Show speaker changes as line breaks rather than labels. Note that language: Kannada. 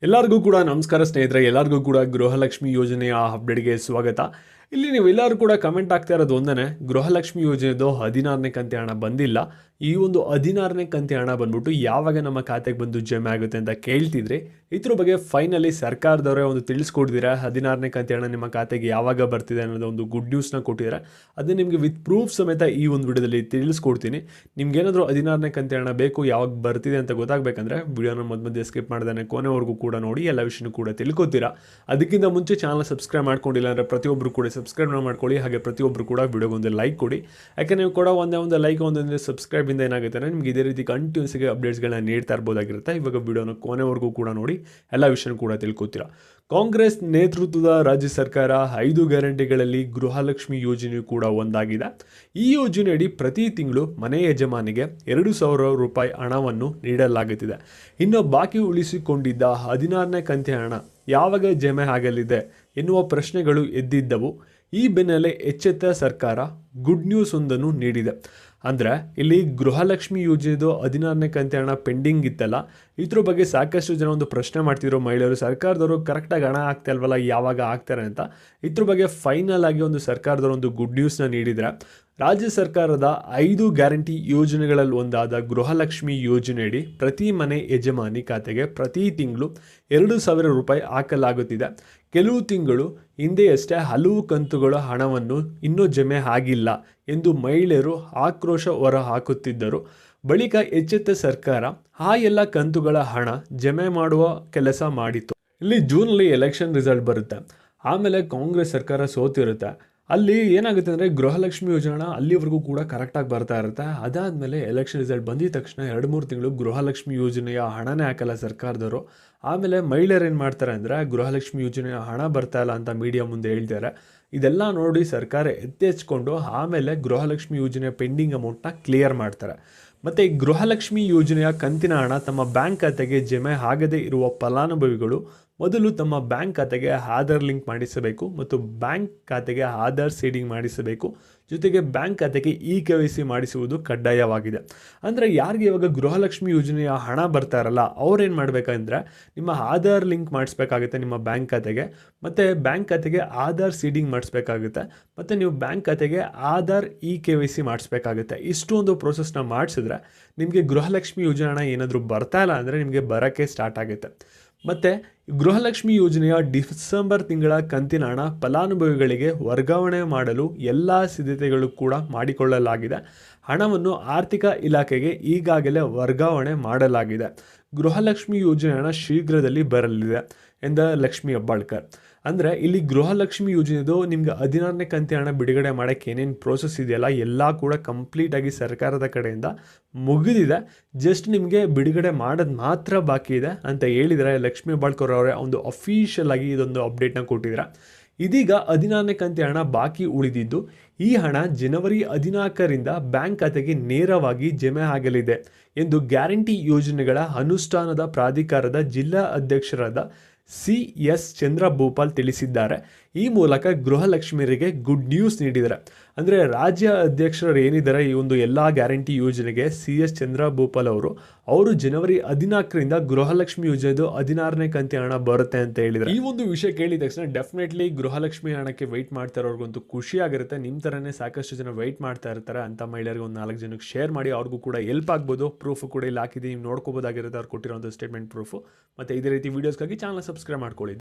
ಎಲ್ಲರಿಗೂ ಕೂಡ ನಮಸ್ಕಾರ ಸ್ನೇಹಿತರೆ, ಎಲ್ಲರಿಗೂ ಕೂಡ ಗೃಹಲಕ್ಷ್ಮಿ ಯೋಜನೆಯ ಅಪ್ಡೇಟ್ಗೆ ಸ್ವಾಗತ. ಇಲ್ಲಿ ನೀವು ಎಲ್ಲರೂ ಕೂಡ ಕಮೆಂಟ್ ಆಗ್ತಾ ಇರೋದು ಒಂದೇ, ಗೃಹಲಕ್ಷ್ಮಿ ಯೋಜನೆದು 16ನೇ ಕಂತಿ ಹಣ ಬಂದಿಲ್ಲ. ಈ ಒಂದು 16ನೇ ಕಂತಿ ಹಣ ಬಂದ್ಬಿಟ್ಟು ಯಾವಾಗ ನಮ್ಮ ಖಾತೆಗೆ ಬಂದು ಜಮೆ ಆಗುತ್ತೆ ಅಂತ ಕೇಳ್ತಿದ್ರೆ, ಇದ್ರ ಬಗ್ಗೆ ಫೈನಲಿ ಸರ್ಕಾರದವರೇ ಒಂದು ತಿಳಿಸ್ಕೊಡ್ದಿರಾ. 16ನೇ ಕಂತಿ ಹಣ ನಿಮ್ಮ ಖಾತೆಗೆ ಯಾವಾಗ ಬರ್ತಿದೆ ಅನ್ನೋದು ಒಂದು ಗುಡ್ ನ್ಯೂಸ್ನ ಕೊಟ್ಟಿದ್ದಾರೆ. ಅದನ್ನ ನಿಮಗೆ ವಿತ್ ಪ್ರೂಫ್ ಸಮೇತ ಈ ಒಂದು ವಿಡಿಯೋದಲ್ಲಿ ತಿಳಿಸ್ಕೊಡ್ತೀನಿ. ನಿಮ್ಗೆ ಏನಾದರೂ 16ನೇ ಕಂತಿ ಹಣ ಬೇಕು, ಯಾವಾಗ ಬರ್ತಿದೆ ಅಂತ ಗೊತ್ತಾಗಬೇಕಂದ್ರೆ ವಿಡಿಯೋನ ಮಧ್ಯೆ ಸ್ಕಿಪ್ ಮಾಡ್ದಾನೆ ಕೊನೆವರೆಗೂ ಕೂಡ ನೋಡಿ, ಎಲ್ಲ ವಿಷಯನೂ ಕೂಡ ತಿಳ್ಕೊತೀರಾ. ಅದಕ್ಕಿಂತ ಮುಂಚೆ ಚಾನಲ್ ಸಬ್ಸ್ಕ್ರೈಬ್ ಮಾಡ್ಕೊಂಡಿಲ್ಲ ಅಂದರೆ ಪ್ರತಿಯೊಬ್ಬರು ಕೂಡ ಸಬ್ಸ್ಕ್ರೈಬ್ ಮಾಡ್ಕೊಳ್ಳಿ. ಹಾಗೆ ಪ್ರತಿಯೊಬ್ಬರು ಕೂಡ ವಿಡಿಯೋಗೊಂದು ಲೈಕ್ ಕೊಡಿ. ಯಾಕೆ ನೀವು ಕೂಡ ಒಂದೇ ಲೈಕ್ ಒಂದೊಂದು ಸಬ್ಸ್ಕ್ರೈಬಿಂದ ಏನಾಗುತ್ತೆ ಅಂದರೆ ನಿಮ್ಗೆ ಇದೇ ರೀತಿ ಕಂಟಿನ್ಯೂಸ್ಗೆ ಅಪ್ಡೇಟ್ಸ್ಗಳನ್ನ ನೀಡ್ತಾ ಇರ್ಬೋದಾಗಿರುತ್ತೆ. ಇವಾಗ ವಿಡಿಯೋನ ಕೊನೆವರೆಗೂ ಕೂಡ ನೋಡಿ, ಎಲ್ಲ ವಿಷಯನೂ ಕೂಡ ತಿಳ್ಕೊತೀರಾ. ಕಾಂಗ್ರೆಸ್ ನೇತೃತ್ವದ ರಾಜ್ಯ ಸರ್ಕಾರ 5 ಗ್ಯಾರಂಟಿಗಳಲ್ಲಿ ಗೃಹಲಕ್ಷ್ಮಿ ಯೋಜನೆಯು ಕೂಡ ಒಂದಾಗಿದೆ. ಈ ಯೋಜನೆಯಡಿ ಪ್ರತಿ ತಿಂಗಳು ಮನೆ ಯಜಮಾನಿಗೆ 2,000 ರೂಪಾಯಿ ಹಣವನ್ನು ನೀಡಲಾಗುತ್ತಿದೆ. ಇನ್ನು ಬಾಕಿ ಉಳಿಸಿಕೊಂಡಿದ್ದ 16ನೇ ಕಂತಿ ಹಣ ಯಾವಾಗ ಜಮೆ ಆಗಲಿದೆ ಎನ್ನುವ ಪ್ರಶ್ನೆಗಳು ಎದ್ದಿದ್ದವು. ಈ ಬೆನ್ನಲ್ಲೇ ಎಚ್ಚೆತ್ತ ಸರ್ಕಾರ ಗುಡ್ ನ್ಯೂಸ್ ಒಂದನ್ನು ನೀಡಿದೆ. ಅಂದರೆ ಇಲ್ಲಿ ಗೃಹಲಕ್ಷ್ಮಿ ಯೋಜನೆದು 16ನೇ ಕಂತಿ ಹಣ ಪೆಂಡಿಂಗ್ ಇತ್ತಲ್ಲ, ಇದ್ರ ಬಗ್ಗೆ ಸಾಕಷ್ಟು ಜನ ಒಂದು ಪ್ರಶ್ನೆ ಮಾಡ್ತಿರೋ ಮಹಿಳೆಯರು, ಸರ್ಕಾರದವರು ಕರೆಕ್ಟಾಗಿ ಹಣ ಆಗ್ತಾ ಇಲ್ವಲ್ಲ, ಯಾವಾಗ ಆಗ್ತಾರೆ ಅಂತ. ಇದ್ರ ಬಗ್ಗೆ ಫೈನಲ್ ಆಗಿ ಒಂದು ಸರ್ಕಾರದವರು ಒಂದು ಗುಡ್ ನ್ಯೂಸ್ನ ನೀಡಿದರೆ, ರಾಜ್ಯ ಸರ್ಕಾರದ 5 ಗ್ಯಾರಂಟಿ ಯೋಜನೆಗಳಲ್ಲಿ ಒಂದಾದ ಗೃಹಲಕ್ಷ್ಮಿ ಯೋಜನೆಯಡಿ ಪ್ರತಿ ಮನೆ ಯಜಮಾನಿ ಖಾತೆಗೆ ಪ್ರತಿ ತಿಂಗಳು 2,000 ರೂಪಾಯಿ ಹಾಕಲಾಗುತ್ತಿದೆ. ಕೆಲವು ತಿಂಗಳು ಹಿಂದೆಯಷ್ಟೇ ಹಲವು ಕಂತುಗಳ ಹಣವನ್ನು ಇನ್ನೂ ಜಮೆ ಆಗಿಲ್ಲ ಎಂದು ಮಹಿಳೆಯರು ಆಕ್ರೋಶ ಹೊರ ಹಾಕುತ್ತಿದ್ದರು. ಬಳಿಕ ಎಚ್ಚೆತ್ತ ಸರ್ಕಾರ ಆ ಎಲ್ಲ ಕಂತುಗಳ ಹಣ ಜಮೆ ಮಾಡುವ ಕೆಲಸ ಮಾಡಿತು. ಇಲ್ಲಿ ಜೂನಲ್ಲಿ ಎಲೆಕ್ಷನ್ ರಿಸಲ್ಟ್ ಬರುತ್ತೆ, ಆಮೇಲೆ ಕಾಂಗ್ರೆಸ್ ಸರ್ಕಾರ ಸೋತಿರುತ್ತೆ. ಅಲ್ಲಿ ಏನಾಗುತ್ತೆ ಅಂದರೆ ಗೃಹಲಕ್ಷ್ಮಿ ಯೋಜನೆ ಅಲ್ಲಿವರೆಗೂ ಕೂಡ ಕರೆಕ್ಟಾಗಿ ಬರ್ತಾ ಇರುತ್ತೆ. ಅದಾದಮೇಲೆ ಎಲೆಕ್ಷನ್ ರಿಸಲ್ಟ್ ಬಂದಿದ ತಕ್ಷಣ 2-3 ತಿಂಗಳು ಗೃಹಲಕ್ಷ್ಮಿ ಯೋಜನೆಯ ಹಣನೇ ಹಾಕಲ್ಲ ಸರ್ಕಾರದವರು. ಆಮೇಲೆ ಮಹಿಳೆಯರು ಏನು ಮಾಡ್ತಾರೆ ಅಂದರೆ ಗೃಹಲಕ್ಷ್ಮಿ ಯೋಜನೆಯ ಹಣ ಬರ್ತಾ ಇಲ್ಲ ಅಂತ ಮೀಡಿಯಾ ಮುಂದೆ ಹೇಳ್ತಾರೆ. ಇದೆಲ್ಲ ನೋಡಿ ಸರ್ಕಾರ ಎತ್ತೆಚ್ಕೊಂಡು ಆಮೇಲೆ ಗೃಹಲಕ್ಷ್ಮಿ ಯೋಜನೆಯ ಪೆಂಡಿಂಗ್ ಅಮೌಂಟ್ನ ಕ್ಲಿಯರ್ ಮಾಡ್ತಾರೆ. ಮತ್ತು ಈ ಗೃಹಲಕ್ಷ್ಮಿ ಯೋಜನೆಯ ಕಂತಿನ ಹಣ ತಮ್ಮ ಬ್ಯಾಂಕ್ ಖಾತೆಗೆ ಜಮೆ ಆಗದೇ ಇರುವ ಫಲಾನುಭವಿಗಳು ಮೊದಲು ತಮ್ಮ ಬ್ಯಾಂಕ್ ಖಾತೆಗೆ ಆಧಾರ್ ಲಿಂಕ್ ಮಾಡಿಸಬೇಕು ಮತ್ತು ಬ್ಯಾಂಕ್ ಖಾತೆಗೆ ಆಧಾರ್ ಸೀಡಿಂಗ್ ಮಾಡಿಸಬೇಕು. ಜೊತೆಗೆ ಬ್ಯಾಂಕ್ ಖಾತೆಗೆ KYC ಮಾಡಿಸುವುದು ಕಡ್ಡಾಯವಾಗಿದೆ. ಅಂದರೆ ಯಾರಿಗೆ ಇವಾಗ ಗೃಹಲಕ್ಷ್ಮಿ ಯೋಜನೆಯ ಹಣ ಬರ್ತಾ ಇರಲ್ಲ ಅವ್ರೇನು ಮಾಡಬೇಕಂದ್ರೆ ನಿಮ್ಮ ಆಧಾರ್ ಲಿಂಕ್ ಮಾಡಿಸ್ಬೇಕಾಗುತ್ತೆ ನಿಮ್ಮ ಬ್ಯಾಂಕ್ ಖಾತೆಗೆ, ಮತ್ತು ಬ್ಯಾಂಕ್ ಖಾತೆಗೆ ಆಧಾರ್ ಸೀಡಿಂಗ್ ಮಾಡಿಸ್ಬೇಕಾಗುತ್ತೆ, ಮತ್ತು ನೀವು ಬ್ಯಾಂಕ್ ಖಾತೆಗೆ ಆಧಾರ್ KYC ಮಾಡಿಸ್ಬೇಕಾಗುತ್ತೆ. ಇಷ್ಟೊಂದು ಪ್ರೋಸೆಸ್ನ ಮಾಡಿಸಿದ್ರೆ ನಿಮಗೆ ಗೃಹಲಕ್ಷ್ಮಿ ಯೋಜನೆ ಹಣ ಏನಾದರೂ ಬರ್ತಾ ಇಲ್ಲ ಅಂದರೆ ನಿಮಗೆ ಬರೋಕ್ಕೆ ಸ್ಟಾರ್ಟ್ ಆಗುತ್ತೆ. ಮತ್ತು ಗೃಹಲಕ್ಷ್ಮಿ ಯೋಜನೆಯ ಡಿಸೆಂಬರ್ ತಿಂಗಳ ಕಂತಿನ ಹಣ ಫಲಾನುಭವಿಗಳಿಗೆ ವರ್ಗಾವಣೆ ಮಾಡಲು ಎಲ್ಲ ಸಿದ್ಧತೆಗಳು ಕೂಡ ಮಾಡಿಕೊಳ್ಳಲಾಗಿದೆ. ಹಣವನ್ನು ಆರ್ಥಿಕ ಇಲಾಖೆಗೆ ಈಗಾಗಲೇ ವರ್ಗಾವಣೆ ಮಾಡಲಾಗಿದೆ. ಗೃಹಲಕ್ಷ್ಮಿ ಯೋಜನೆ ಹಣ ಶೀಘ್ರದಲ್ಲಿ ಬರಲಿದೆ ಎಂದ ಲಕ್ಷ್ಮಿ ಹೆಬ್ಬಾಳ್ಕರ್. ಅಂದರೆ ಇಲ್ಲಿ ಗೃಹಲಕ್ಷ್ಮಿ ಯೋಜನೆದು ನಿಮ್ಗೆ 16ನೇ ಕಂತಿ ಹಣ ಬಿಡುಗಡೆ ಮಾಡೋಕ್ಕೆ ಏನೇನು ಪ್ರೋಸೆಸ್ ಇದೆಯಲ್ಲ ಎಲ್ಲ ಕೂಡ ಕಂಪ್ಲೀಟಾಗಿ ಸರ್ಕಾರದ ಕಡೆಯಿಂದ ಮುಗಿದಿದೆ. ಜಸ್ಟ್ ನಿಮಗೆ ಬಿಡುಗಡೆ ಮಾಡೋದು ಮಾತ್ರ ಬಾಕಿ ಇದೆ ಅಂತ ಹೇಳಿದರೆ ಲಕ್ಷ್ಮಿ ಹೆಬ್ಬಾಳ್ಕರ್ ಅವರೇ ಒಂದು ಅಫಿಷಿಯಲ್ ಆಗಿ ಇದೊಂದು ಅಪ್ಡೇಟ್ನ ಕೊಟ್ಟಿದ್ದಾರೆ. ಇದೀಗ 16ನೇ ಕಂತಿ ಹಣ ಬಾಕಿ ಉಳಿದಿದ್ದು, ಈ ಹಣ ಜನವರಿ 14ರಿಂದ ಬ್ಯಾಂಕ್ ಖಾತೆಗೆ ನೇರವಾಗಿ ಜಮೆ ಆಗಲಿದೆ ಎಂದು ಗ್ಯಾರಂಟಿ ಯೋಜನೆಗಳ ಅನುಷ್ಠಾನದ ಪ್ರಾಧಿಕಾರದ ಜಿಲ್ಲಾ ಅಧ್ಯಕ್ಷರಾದ CS ಚಂದ್ರಭೂಪಾಲ್ ತಿಳಿಸಿದ್ದಾರೆ. ಈ ಮೂಲಕ ಗೃಹಲಕ್ಷ್ಮಿಯರಿಗೆ ಗುಡ್ ನ್ಯೂಸ್ ನೀಡಿದ್ದಾರೆ. ಅಂದರೆ ರಾಜ್ಯ ಅಧ್ಯಕ್ಷರು ಏನಿದ್ದಾರೆ ಈ ಒಂದು ಎಲ್ಲ ಗ್ಯಾರಂಟಿ ಯೋಜನೆಗೆ CS ಚಂದ್ರಭೂಪಾಲ್ ಅವರು ಜನವರಿ 14ರಿಂದ ಗೃಹಲಕ್ಷ್ಮಿ ಯೋಜನೆದು 16ನೇ ಕಂತಿ ಹಣ ಬರುತ್ತೆ ಅಂತ ಹೇಳಿದ್ದಾರೆ. ಈ ಒಂದು ವಿಷಯ ಕೇಳಿದ ತಕ್ಷಣ ಡೆಫಿನೆಟ್ಲಿ ಗೃಹಲಕ್ಷ್ಮಿ ಹಣಕ್ಕೆ ವೆಯ್ಟ್ ಮಾಡ್ತಾ ಇರೋರ್ಗಂತೂ ಖುಷಿ ಆಗಿರುತ್ತೆ. ನಿಮ್ಮ ಥರನೇ ಸಾಕಷ್ಟು ಜನ ವೆಯ್ಟ್ ಮಾಡ್ತಾ ಇರ್ತಾರೆ. ಅಂತ ಮಹಿಳೆಯರಿಗೆ ಒಂದು 4 ಜನಕ್ಕೆ ಶೇರ್ ಮಾಡಿ, ಅವ್ರಿಗೂ ಕೂಡ ಹೆಲ್ಪ್ ಆಗ್ಬೋದು. ಪ್ರೂಫ್ ಕೂಡ ಇಲ್ಲಿ ಹಾಕಿದ್ದೀನಿ, ನೀವು ನೋಡ್ಕೋಬೋದಾಗಿರುತ್ತೆ ಅವ್ರು ಕೊಟ್ಟಿರೋಂಥ ಸ್ಟೇಟ್ಮೆಂಟ್ ಪ್ರೂಫು. ಮತ್ತು ಇದೇ ರೀತಿ ವೀಡಿಯೋಸ್ಗಾಗಿ ಚಾನಲ್ ಸಬ್ಸ್ಕ್ರೈಬ್ ಮಾಡ್ಕೊಳ್ಳಿ.